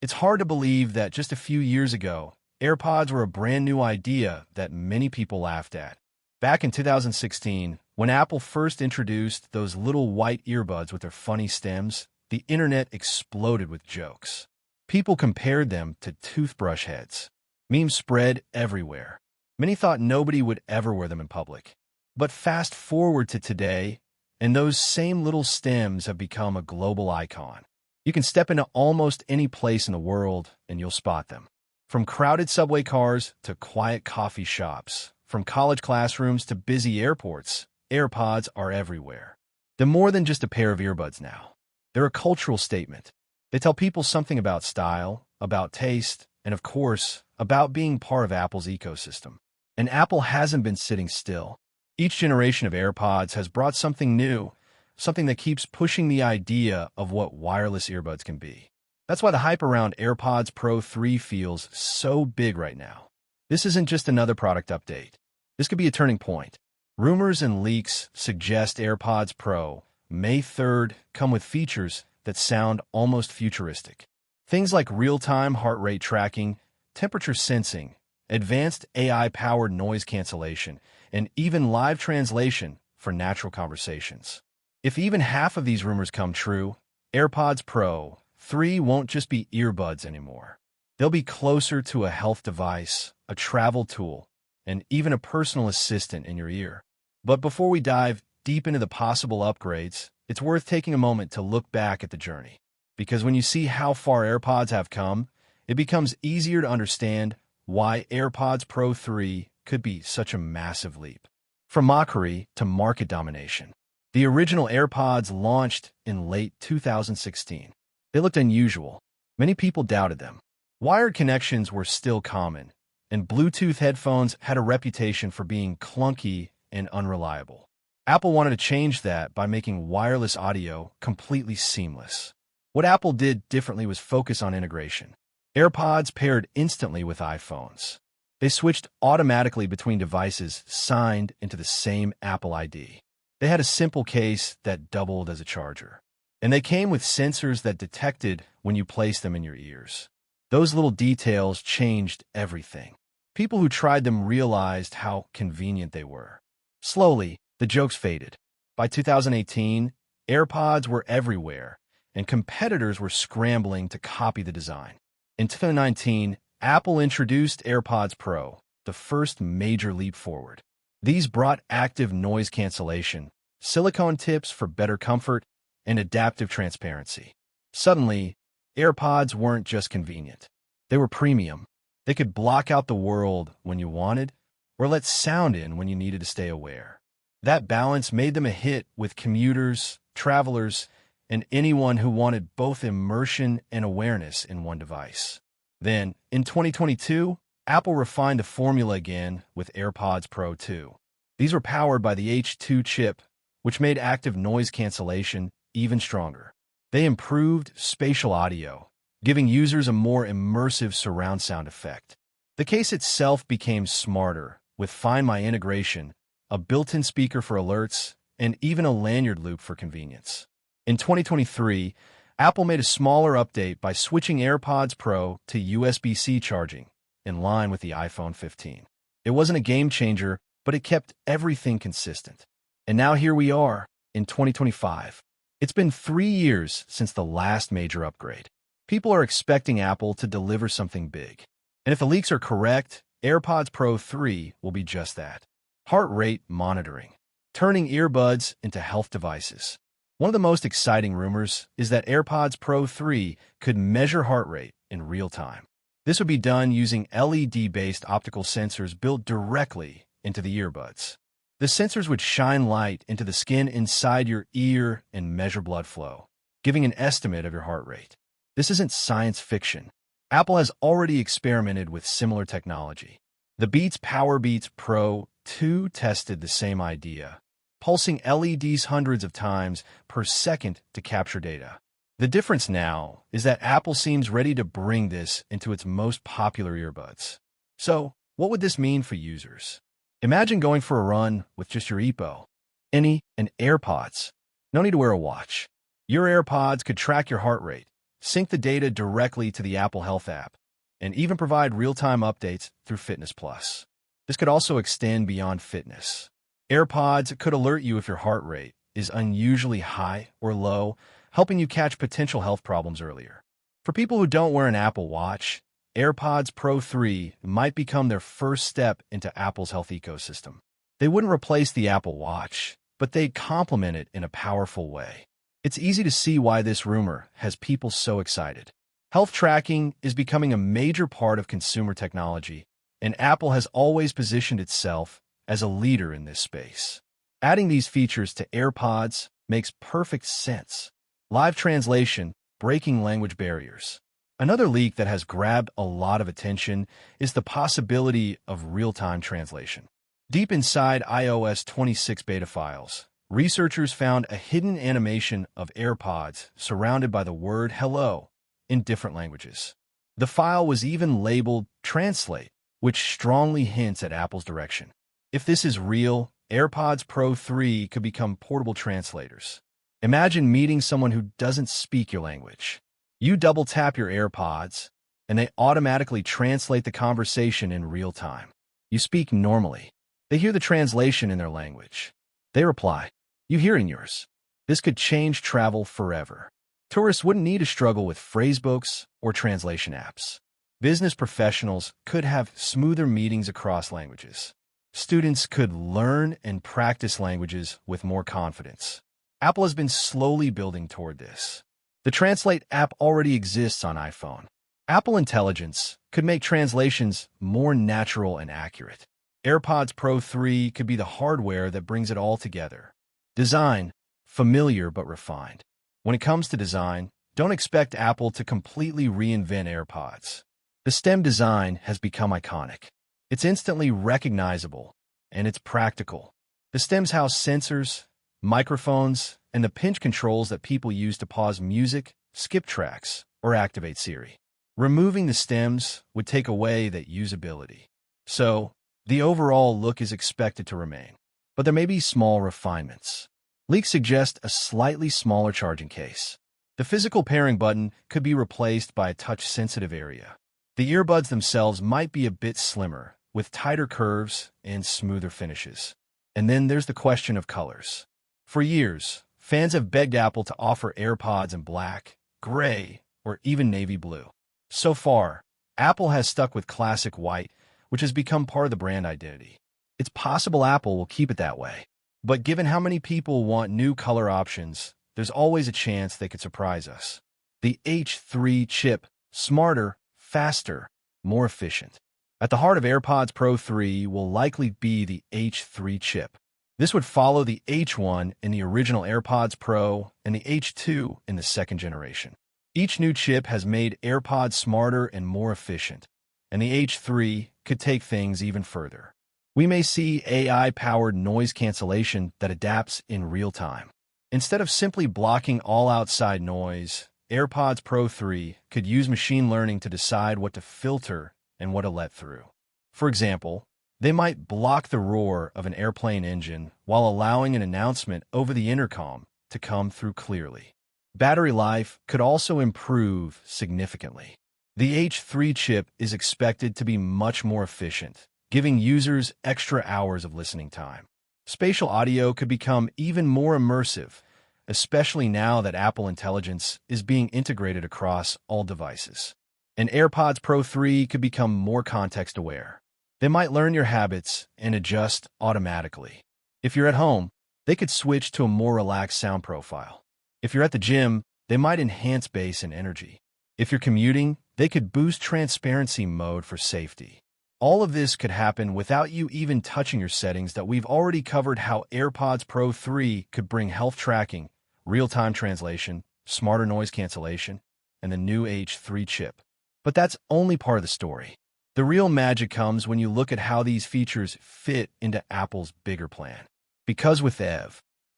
It's hard to believe that just a few years ago, AirPods were a brand new idea that many people laughed at. Back in 2016, when Apple first introduced those little white earbuds with their funny stems, the internet exploded with jokes. People compared them to toothbrush heads. Memes spread everywhere. Many thought nobody would ever wear them in public. But fast forward to today, and those same little stems have become a global icon. You can step into almost any place in the world and you'll spot them. From crowded subway cars to quiet coffee shops, from college classrooms to busy airports, AirPods are everywhere. They're more than just a pair of earbuds now. They're a cultural statement. They tell people something about style, about taste, and of course, about being part of Apple's ecosystem. And Apple hasn't been sitting still. Each generation of AirPods has brought something new, something that keeps pushing the idea of what wireless earbuds can be. That's why the hype around AirPods Pro 3 feels so big right now. This isn't just another product update. This could be a turning point. Rumors and leaks suggest AirPods Pro, May 3rd, come with features that sound almost futuristic. Things like real-time heart rate tracking, temperature sensing, advanced AI-powered noise cancellation, and even live translation for natural conversations. If even half of these rumors come true, AirPods Pro 3 won't just be earbuds anymore. They'll be closer to a health device, a travel tool, and even a personal assistant in your ear. But before we dive deep into the possible upgrades, it's worth taking a moment to look back at the journey. Because when you see how far AirPods have come, it becomes easier to understand why AirPods Pro 3 could be such a massive leap. From mockery to market domination. The original AirPods launched in late 2016. They looked unusual. Many people doubted them. Wired connections were still common, and Bluetooth headphones had a reputation for being clunky and unreliable. Apple wanted to change that by making wireless audio completely seamless. What Apple did differently was focus on integration. AirPods paired instantly with iPhones. They switched automatically between devices signed into the same Apple ID. They had a simple case that doubled as a charger. And they came with sensors that detected when you placed them in your ears. Those little details changed everything. People who tried them realized how convenient they were. Slowly, the jokes faded. By 2018, AirPods were everywhere, and competitors were scrambling to copy the design. In 2019, Apple introduced AirPods Pro, the first major leap forward. These brought active noise cancellation, silicone tips for better comfort, and adaptive transparency. Suddenly, AirPods weren't just convenient. They were premium. They could block out the world when you wanted, or let sound in when you needed to stay aware. That balance made them a hit with commuters, travelers, and anyone who wanted both immersion and awareness in one device. Then, in 2022, Apple refined the formula again with AirPods Pro 2. These were powered by the H2 chip, which made active noise cancellation even stronger. They improved spatial audio, giving users a more immersive surround sound effect. The case itself became smarter, with Find My integration, a built-in speaker for alerts, and even a lanyard loop for convenience. In 2023, Apple made a smaller update by switching AirPods Pro to USB-C charging, in line with the iPhone 15. It wasn't a game changer, but it kept everything consistent. And now here we are, in 2025. It's been 3 years since the last major upgrade. People are expecting Apple to deliver something big. And if the leaks are correct, AirPods Pro 3 will be just that. Heart rate monitoring, turning earbuds into health devices. One of the most exciting rumors is that AirPods Pro 3 could measure heart rate in real time. This would be done using LED-based optical sensors built directly into the earbuds. The sensors would shine light into the skin inside your ear and measure blood flow, giving an estimate of your heart rate. This isn't science fiction. Apple has already experimented with similar technology. The Beats PowerBeats Pro 2 tested the same idea, pulsing LEDs hundreds of times per second to capture data. The difference now is that Apple seems ready to bring this into its most popular earbuds. So, what would this mean for users? Imagine going for a run with just your EPO, and AirPods. No need to wear a watch. Your AirPods could track your heart rate, sync the data directly to the Apple Health app, and even provide real-time updates through Fitness Plus. This could also extend beyond fitness. AirPods could alert you if your heart rate is unusually high or low, helping you catch potential health problems earlier. For people who don't wear an Apple Watch, AirPods Pro 3 might become their first step into Apple's health ecosystem. They wouldn't replace the Apple Watch, but they'd complement it in a powerful way. It's easy to see why this rumor has people so excited. Health tracking is becoming a major part of consumer technology, and Apple has always positioned itself as a leader in this space. Adding these features to AirPods makes perfect sense. Live translation, breaking language barriers. Another leak that has grabbed a lot of attention is the possibility of real-time translation. Deep inside iOS 26 beta files, researchers found a hidden animation of AirPods surrounded by the word hello in different languages. The file was even labeled Translate, which strongly hints at Apple's direction. If this is real, AirPods Pro 3 could become portable translators. Imagine meeting someone who doesn't speak your language. You double-tap your AirPods, and they automatically translate the conversation in real time. You speak normally. They hear the translation in their language. They reply. You hear it in yours. This could change travel forever. Tourists wouldn't need to struggle with phrasebooks or translation apps. Business professionals could have smoother meetings across languages. Students could learn and practice languages with more confidence. Apple has been slowly building toward this. The Translate app already exists on iPhone. Apple Intelligence could make translations more natural and accurate. AirPods Pro 3 could be the hardware that brings it all together. Design, familiar but refined. When it comes to design, don't expect Apple to completely reinvent AirPods. The stem design has become iconic. It's instantly recognizable, and it's practical. The stems house sensors, microphones, and the pinch controls that people use to pause music, skip tracks, or activate Siri. Removing the stems would take away that usability. So, the overall look is expected to remain, but there may be small refinements. Leaks suggest a slightly smaller charging case. The physical pairing button could be replaced by a touch-sensitive area. The earbuds themselves might be a bit slimmer, with tighter curves and smoother finishes. And then there's the question of colors. For years, fans have begged Apple to offer AirPods in black, gray, or even navy blue. So far, Apple has stuck with classic white, which has become part of the brand identity. It's possible Apple will keep it that way. But given how many people want new color options, there's always a chance they could surprise us. The H3 chip, smarter, faster, more efficient. At the heart of AirPods Pro 3 will likely be the H3 chip. This would follow the H1 in the original AirPods Pro and the H2 in the second generation. Each new chip has made AirPods smarter and more efficient, and the H3 could take things even further. We may see AI-powered noise cancellation that adapts in real time. Instead of simply blocking all outside noise, AirPods Pro 3 could use machine learning to decide what to filter and what to let through. For example, they might block the roar of an airplane engine while allowing an announcement over the intercom to come through clearly. Battery life could also improve significantly. The H3 chip is expected to be much more efficient, giving users extra hours of listening time. Spatial audio could become even more immersive, especially now that Apple Intelligence is being integrated across all devices. And AirPods Pro 3 could become more context-aware. They might learn your habits and adjust automatically. If you're at home, they could switch to a more relaxed sound profile. If you're at the gym, they might enhance bass and energy. If you're commuting, they could boost transparency mode for safety. All of this could happen without you even touching your settings that we've already covered how AirPods Pro 3 could bring health tracking, real-time translation, smarter noise cancellation, and the new H3 chip. But that's only part of the story. The real magic comes when you look at how these features fit into Apple's bigger plan. Because with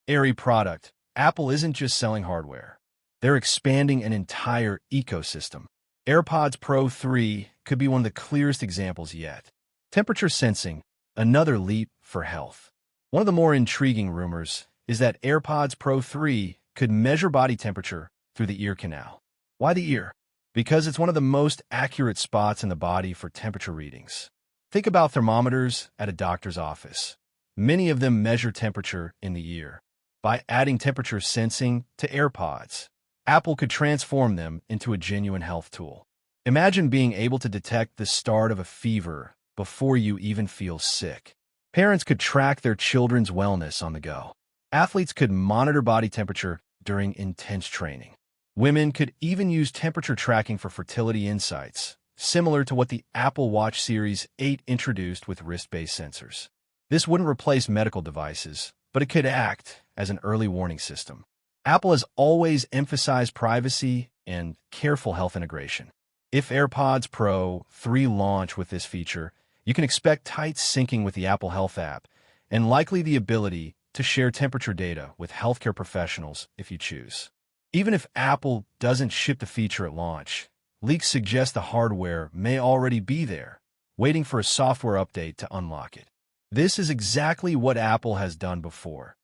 every product, Apple isn't just selling hardware. They're expanding an entire ecosystem. AirPods Pro 3 could be one of the clearest examples yet. Temperature sensing, another leap for health. One of the more intriguing rumors is that AirPods Pro 3 could measure body temperature through the ear canal. Why the ear? Because it's one of the most accurate spots in the body for temperature readings. Think about thermometers at a doctor's office. Many of them measure temperature in the ear. By adding temperature sensing to AirPods, Apple could transform them into a genuine health tool. Imagine being able to detect the start of a fever before you even feel sick. Parents could track their children's wellness on the go. Athletes could monitor body temperature during intense training. Women could even use temperature tracking for fertility insights, similar to what the Apple Watch Series 8 introduced with wrist-based sensors. This wouldn't replace medical devices, but it could act as an early warning system. Apple has always emphasized privacy and careful health integration. If AirPods Pro 3 launch with this feature, you can expect tight syncing with the Apple Health app and likely the ability to share temperature data with healthcare professionals if you choose. Even if Apple doesn't ship the feature at launch, leaks suggest the hardware may already be there, waiting for a software update to unlock it. This is exactly what Apple has done before,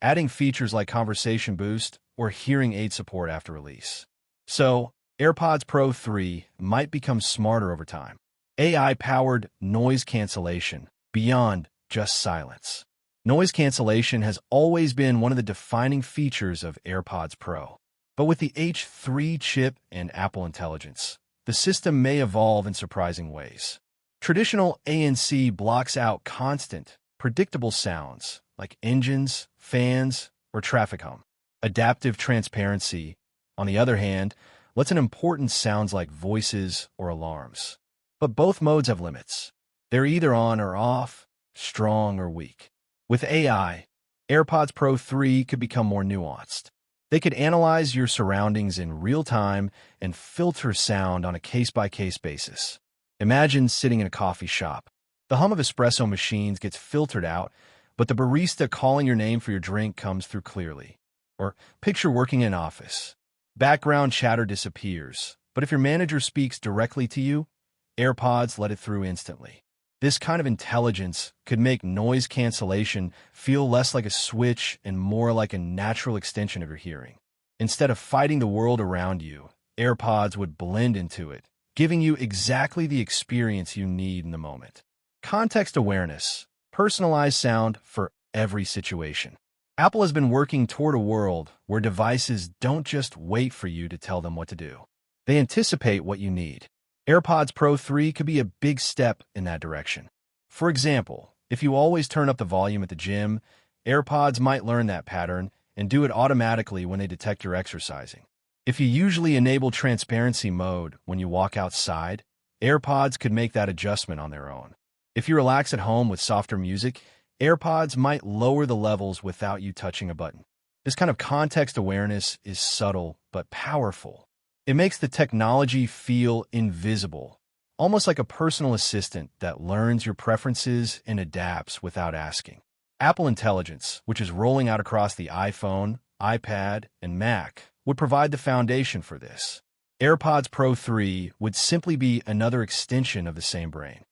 adding features like conversation boost or hearing aid support after release. So, AirPods Pro 3 might become smarter over time. AI-powered noise cancellation beyond just silence. Noise cancellation has always been one of the defining features of AirPods Pro. But with the H3 chip and Apple Intelligence, the system may evolve in surprising ways. Traditional ANC blocks out constant, predictable sounds like engines, fans, or traffic hum. Adaptive transparency, on the other hand, lets in important sounds like voices or alarms. But both modes have limits. They're either on or off, strong or weak. With AI, AirPods Pro 3 could become more nuanced. They could analyze your surroundings in real time and filter sound on a case-by-case basis. Imagine sitting in a coffee shop. The hum of espresso machines gets filtered out, but the barista calling your name for your drink comes through clearly. Or picture working in an office. Background chatter disappears, but if your manager speaks directly to you, AirPods let it through instantly. This kind of intelligence could make noise cancellation feel less like a switch and more like a natural extension of your hearing. Instead of fighting the world around you, AirPods would blend into it, giving you exactly the experience you need in the moment. Context awareness, personalized sound for every situation. Apple has been working toward a world where devices don't just wait for you to tell them what to do. They anticipate what you need. AirPods Pro 3 could be a big step in that direction. For example, if you always turn up the volume at the gym, AirPods might learn that pattern and do it automatically when they detect you're exercising. If you usually enable transparency mode when you walk outside, AirPods could make that adjustment on their own. If you relax at home with softer music, AirPods might lower the levels without you touching a button. This kind of context awareness is subtle but powerful. It makes the technology feel invisible, almost like a personal assistant that learns your preferences and adapts without asking. Apple Intelligence, which is rolling out across the iPhone, iPad, and Mac, would provide the foundation for this. AirPods Pro 3 would simply be another extension of the same brain.